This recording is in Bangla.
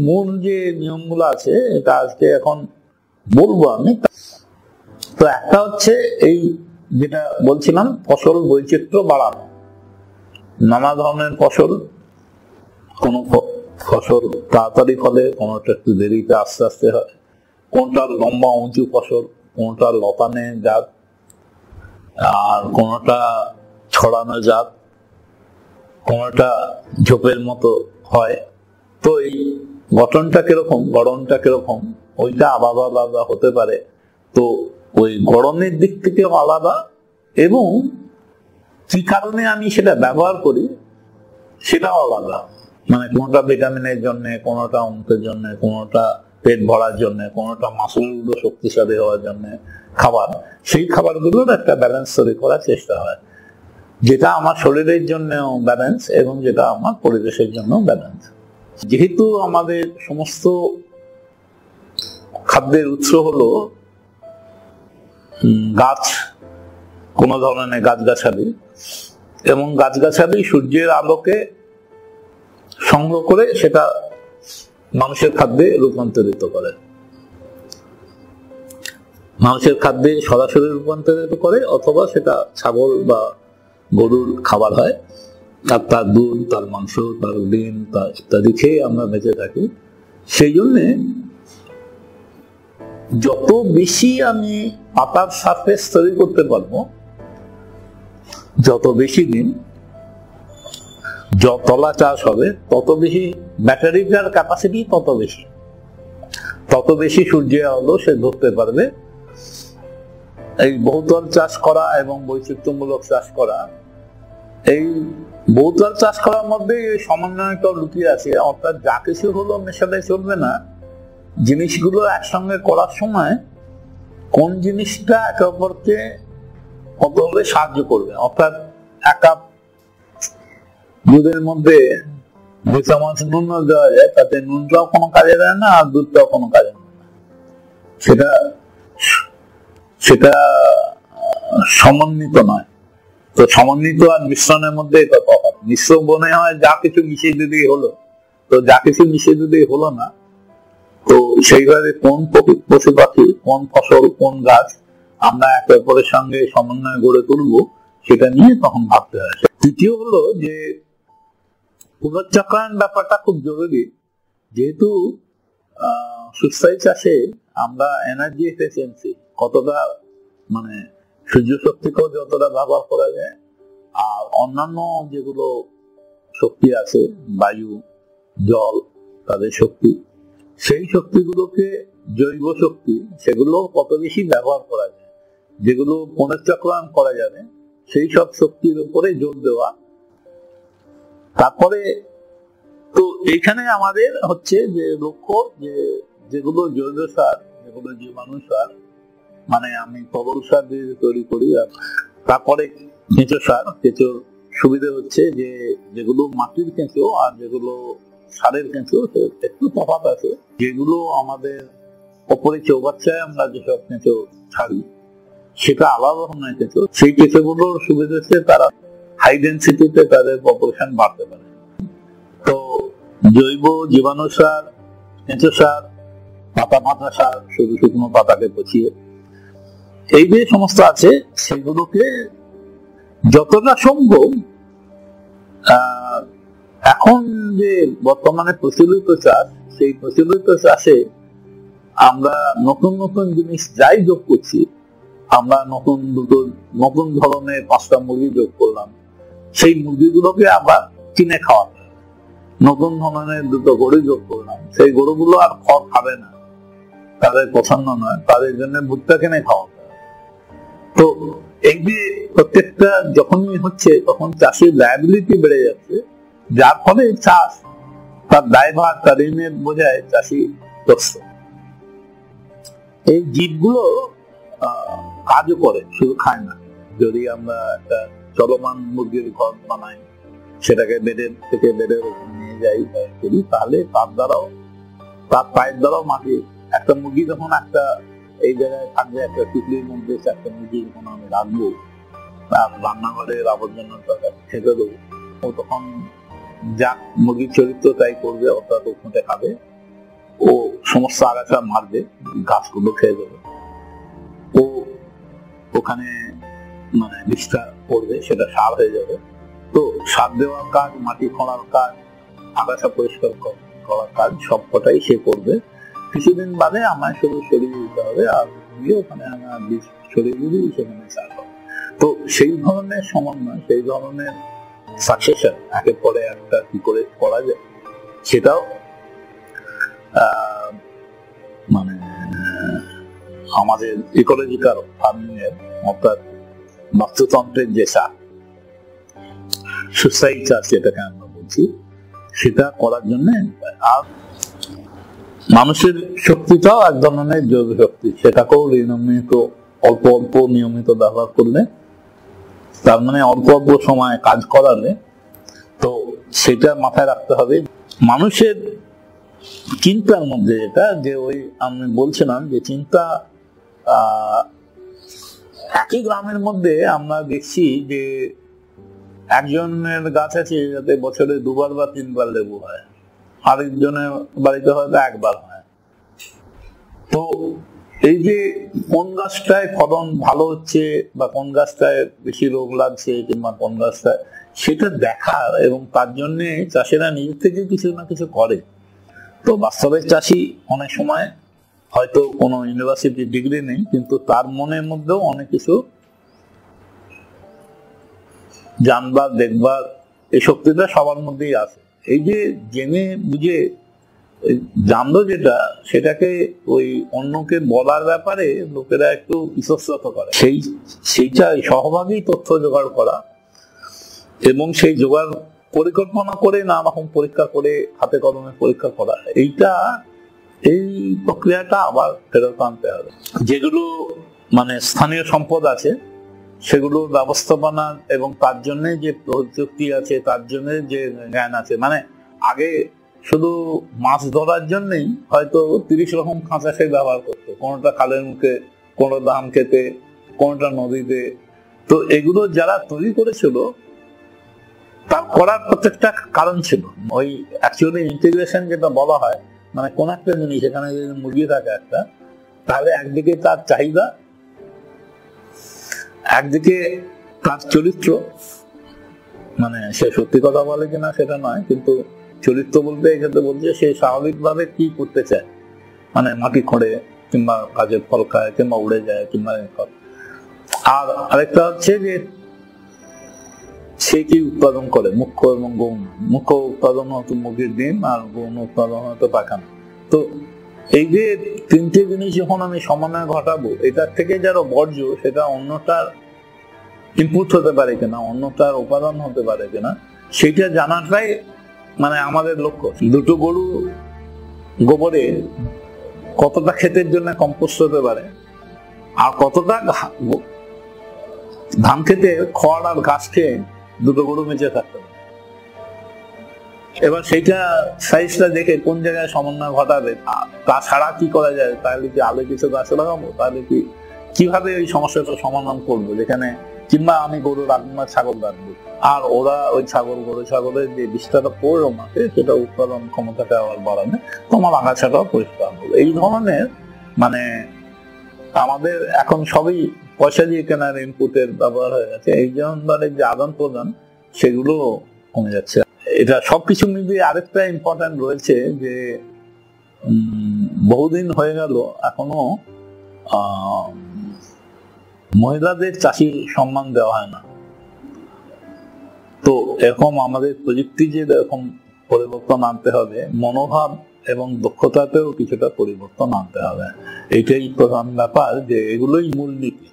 মূল যে নিয়মগুলো আছে এটা আজকে এখন বলবো আমি। তো একটা হচ্ছে এই যেটা বলছিলাম, ফসল বৈচিত্র্য বাড়ানো। নানা ধরনের ফসল, কোন ফসল তাড়াতাড়ি ফলে, কোনটা একটু দেরিতে আস্তে আস্তে হয়, কোনটা লম্বা উঁচু ফসল, কোনটা লতানে জাত, আর কোনটা ছড়ানো জাত, কোনটা ঝোপের মতো হয়। তো এই গঠনটা কিরকম, গড়নটা কিরকম, ওইটা আলাদা আলাদা হতে পারে। তো ওই গড়নের দিক থেকে আলাদা, এবং কি কারণে আমি সেটা ব্যবহার করি সেটাও আলাদা। মানে কোনটা ভিটামিনের জন্য, কোনটা অঙ্কের জন্য, কোনটা পেট ভরার জন্য, কোনটা মাসলগুলো শক্তিশালী হওয়ার জন্য খাবার, সেই খাবারগুলোর একটা ব্যালেন্স তৈরি করার চেষ্টা হয়, যেটা আমার শরীরের জন্য ব্যালেন্স এবং যেটা আমার পরিবেশের জন্য ব্যালেন্স। যেহেতু আমাদের সমস্ত খাদ্যের উৎস হলো গাছ, কোন ধরনের গাছগাছালি, এবং গাছগাছালি সূর্যের আলোকে সংগ্রহ করে সেটা মানুষের খাদ্যে রূপান্তরিত করে, মানুষের খাদ্যে সরাসরি রূপান্তরিত করে, অথবা সেটা ছাগল বা গরুর খাবার হয়, আর তার দুধ, তার মাংস, তার ডিম, তার ইত্যাদি খেয়ে আমরা বেঁচে থাকি। সেই জন্যে যত বেশি আমি পাতার সারফেস তৈরি করতে পারবো, যত বেশি দিন তলা চাষ হবে, তত বেশি ব্যাটারিটার ক্যাপাসিটি তত বেশি সূর্যের আলো সে ধরতে পারবে। এই বহুতল চাষ করা এবং বৈচিত্র্যমূলক চাষ করা, এই বহুতল চাষ করার মধ্যে সমন্বয়টা লুকিয়ে আছে। অর্থাৎ যা কিছু হলো মেশালে চলবে না, জিনিসগুলো একসঙ্গে করার সময় কোন জিনিসটা একে অপরকে কতভাবে সাহায্য করবে। অর্থাৎ এক কাপ দুধের মধ্যে 2 চামচ নুন দেওয়া যায়, তাতে নুনটাও কোনো কাজে দেয় না আর দুধটাও কোনো কাজে দেয় না, সেটা সমন্বিত নয়। তো সমন্বিত আর মিশ্রণের মধ্যে তফাৎ। মিশ্র মনে হয় যা কিছু মিশিয়ে দিলেই হলো, তো যা কিছু মিশিয়ে দিলেই হলো না। তো সেইভাবে কোন পশু পাখি, কোন ফসল, কোন গাছ আমরা একে অপরের সঙ্গে সমন্বয় গড়ে তুলবো, সেটা নিয়ে তখন ভাবতে হয়। তৃতীয় হলো যে পুনর্চক্রায়ণ ব্যাপারটা খুব জরুরি। যেহেতু সুস্থায়ী চাষে আমরা এনার্জি এফিসিয়েন্সি কতটা, মানে সূর্য শক্তিকেও যতটা ব্যবহার করা যায়, আর অন্যান্য যেগুলো শক্তি আছে, বায়ু, জল, তাদের শক্তি, সেই শক্তিগুলোকে, জৈব শক্তি, সেগুলো কত বেশি ব্যবহার করা যায়, যেগুলো পুনর্চক্রায়ণ করা যাবে, সেই সব শক্তির উপরে জোর দেওয়া। তারপরে তো এইখানে আমাদের হচ্ছে যে লক্ষ্য, যে যেগুলো জৈব সার, যেগুলো জীবাণু সার, মানে আমি তরল সার দিয়ে তৈরি করি, আর তারপরে কেঁচো সার। কেঁচোর সুবিধা হচ্ছে যে যেগুলো মাটির কেঁচো আর যেগুলো সারের কেঁচো একটু তফাৎ আছে। যেগুলো আমাদের ওপরে চৌবাচ্চায় আমরা যেসব কেঁচো ছাড়ি, সেটা আলাদা ধরনের কেঁচো। সেই কেঁচোগুলোর সুবিধা হচ্ছে তারা হাই ডেন্সিটিতে তাদের পপুলেশন বাড়তে পারে। তো জৈব জীবাণু সার, কেঁচো সার, পাতা সার, শুধু শুকনো পাতাকে পচিয়ে, এই যে সমস্ত আছে, সেগুলোকে যতটা সম্ভব এখন যে বর্তমানে প্রচলিত চাষ, সেই প্রচলিত চাষে আমরা নতুন নতুন জিনিস যাই যোগ করছি, আমরা নতুন ধরনের 5টা মুরগি যোগ করলাম, সেই মুরগিগুলোকে আবার কিনে খাওয়াতে, নতুন ধরনের 2টো গরু যোগ করলাম, সেই গরুগুলো আর খড় খাবে না, তাদের পছন্দ নয়, তাদের জন্য ভুট্টা কিনে খাওয়াতে। তো এই যে প্রত্যেকটা যখনই হচ্ছে, তখন চাষের লায়াবিলিটি বেড়ে যাচ্ছে, যার ফলে চাষ তার দায়ভার, তার ঋণের বোঝায় চাষি গ্রস্ত। এই জীবগুলো কাজও করে, শুধু খায় না। যদি আমরা একটা চলমান মুরগির ঘর বানাই, সেটাকে বেডের থেকে বেডের নিয়ে যাই করি, তাহলে তার দ্বারাও, তার পায়ের দ্বারাও মাটি, একটা মুরগি যখন একটা এই জায়গায় থাকবে, একটা টুকরির মধ্যে 4টা মুরগি যখন আমি রাখবো, তার রান্নাঘরের আবর্জনাটা খেতে দেবো, ও তখন যা মুরগির চরিত্র তাই করবে, অর্থাৎ ও খুঁটে খাবে, ও সমস্ত আগাছা মারবে, গাছগুলো খেয়ে দেবে, ও ওখানে মানে বিষটা পড়বে, সেটা সার হয়ে যাবে। তো সার দেওয়ার কাজ, মাটি খোঁড়ার কাজ, আগাছা পরিষ্কার করার কাজ সবকটাই সে করবে। কিছুদিন বাদে আমায় শুধু সরিয়ে দিতে হবে, আর দিয়ে ওখানে আমার বীজ ছড়িয়ে দিলেই সেখানে চাষ হবে। তো সেই ধরনের সমন্বয়, সেই ধরনের সাকসেশন একের পরে একটা কি করে করা যায়, সেটাও মানে আমাদের ইকোলজিক্যাল ফার্মিং এর অর্থাৎ বাস্তুতন্ত্রের যে চাষ, সুস্থায়ী চাষ যেটাকে আমরা বলছি, সেটা করার জন্য। আর মানুষের শক্তিটাও এক ধরনের জৈব শক্তি, সেটাকেও নিয়মিত অল্প অল্প নিয়মিত ব্যবহার করলে, তার মানে অল্প অল্প সময় কাজ করালে, তো সেটা মাথায় রাখতে হবে। মানুষের চিন্তার মধ্যে যেটা, যে ওই আমি বলছিলাম যে চিন্তা, একই গ্রামের মধ্যে আমরা দেখছি যে একজনের গাছ আছে যাতে বছরে 2বার বা 3বার লেবু হয়, আরেকজনের বাড়িতে হয়তো 1বার হয়। তো এই যে কোন গাছটায় ফলন ভালো হচ্ছে বা কোন গাছটায় বেশি রোগ লাগছে কিংবা কোন গাছটায়, সেটা দেখা, এবং তার জন্য চাষিরা নিজের থেকে কিছু না কিছু করে। তো বাস্তবের চাষি অনেক সময় হয়তো কোনো ইউনিভার্সিটি ডিগ্রি নেই, কিন্তু তার মনের মধ্যেও অনেক কিছু জানবার, দেখবার এই শক্তিটা সবার মধ্যেই আছে। এই যে জেনে বুঝে জানলো যেটা, সেটাকে ওই অন্যকে বলার ব্যাপারে লোকেরা একটু ইতস্তত করে। সেইটা সহভাগী তথ্য জোগাড় করা, এবং সেই জোগাড় পরিকল্পনা করে নানা রকম পরীক্ষা করে, হাতে কলমে পরীক্ষা করা, এই প্রক্রিয়াটা আবার ফেরত আনতে হবে। যেগুলো মানে স্থানীয় সম্পদ আছে সেগুলোর ব্যবস্থাপনা, এবং তার জন্য যে প্রযুক্তি আছে, তার জন্য যে জ্ঞান আছে, মানে আগে শুধু মাছ ধরার জন্যই হয়তো 30 রকম খাঁচা সে ব্যবহার করতো, কোনোটা খালের মুখে, কোনোটা ধান খেতে, কোনোটা নদীতে। তো এগুলো যারা তৈরি করেছিল, তার করার প্রত্যেকটা কারণ ছিল ওই অ্যাকচুয়ালি ইন্টিগ্রেশন যেটা বলা হয়, মানে কোন একটা জিনিস এখানে যদি মুরগি থাকে একটা, তাহলে একদিকে তার চাহিদা, একদিকে তার চরিত্র, মানে সে সত্যি কথা বলে কিনা সেটা নয়, কিন্তু চরিত্র বলতে এক্ষেত্রে বলছে সে স্বাভাবিকভাবে কি করতে চায়, মানে মাটি খোঁড়ে কিংবা কাজের ফল খায় কিংবা উড়ে যায় কিংবা। আর আরেকটা হচ্ছে যে সে কি উৎপাদন করে, মুখ্য এবং গৌণ। মুখ্য উৎপাদন হতো মুরগির ডিম, আর গৌণ উৎপাদন হতো পায়খানা। তো এই যে তিনটে জিনিস যখন আমি সমন্বয় ঘটাবো, এটার থেকে যারা বর্জ্য, সেটা অন্যটার ইনপুট হতে পারে কিনা, অন্যটার উপাদান হতে পারে কিনা, সেটা জানাটাই মানে আমাদের লক্ষ্য। দুটো গরু গোবরে কতটা ক্ষেতের জন্য কম্পোস্ট হতে পারে, আর কতটা ধান খেতে খড় আর ঘাস খেয়ে দুটো গরু বেঁচে থাকতে পারে। এবার সেইটা সাইজটা দেখে কোন জায়গায় সমন্বয় ঘটাবে, তাছাড়া কি করা যায়, তাহলে কি আলো কিছু গাছ লাগাবো, তাহলে কিভাবে ওই সমস্যাটা সমাধান করবো, যেখানে কিংবা আমি গরু রাখবো না ছাগল রাখবো, আর ওরা ওই গরু ছাগলের যে বিষটাটা পড়লো মাঠে, সেটা উৎপাদন ক্ষমতাটা আবার বাড়াবে, তোমার আগাছাটাও পরিষ্কার হবে। এই ধরনের মানে আমাদের এখন সবই পয়সা দিয়ে কেনার ইনপুটের ব্যবহার হয়ে গেছে। এই ধরনের যে আদান প্রদান, সেগুলো কমে যাচ্ছে। এটা সবকিছু মিলিয়ে আরেকটা ইম্পর্টেন্ট রয়েছে যে বহুদিন হয়ে গেল এখনো মহিলাদের চাষির সম্মান দেওয়া হয় না। তো এরকম আমাদের প্রযুক্তি যে এরকম পরিবর্তন আনতে হবে, মনোভাব এবং দক্ষতাতেও কিছুটা পরিবর্তন আনতে হবে। এটাই প্রধান ব্যাপার, যে এগুলোই মূল নীতি।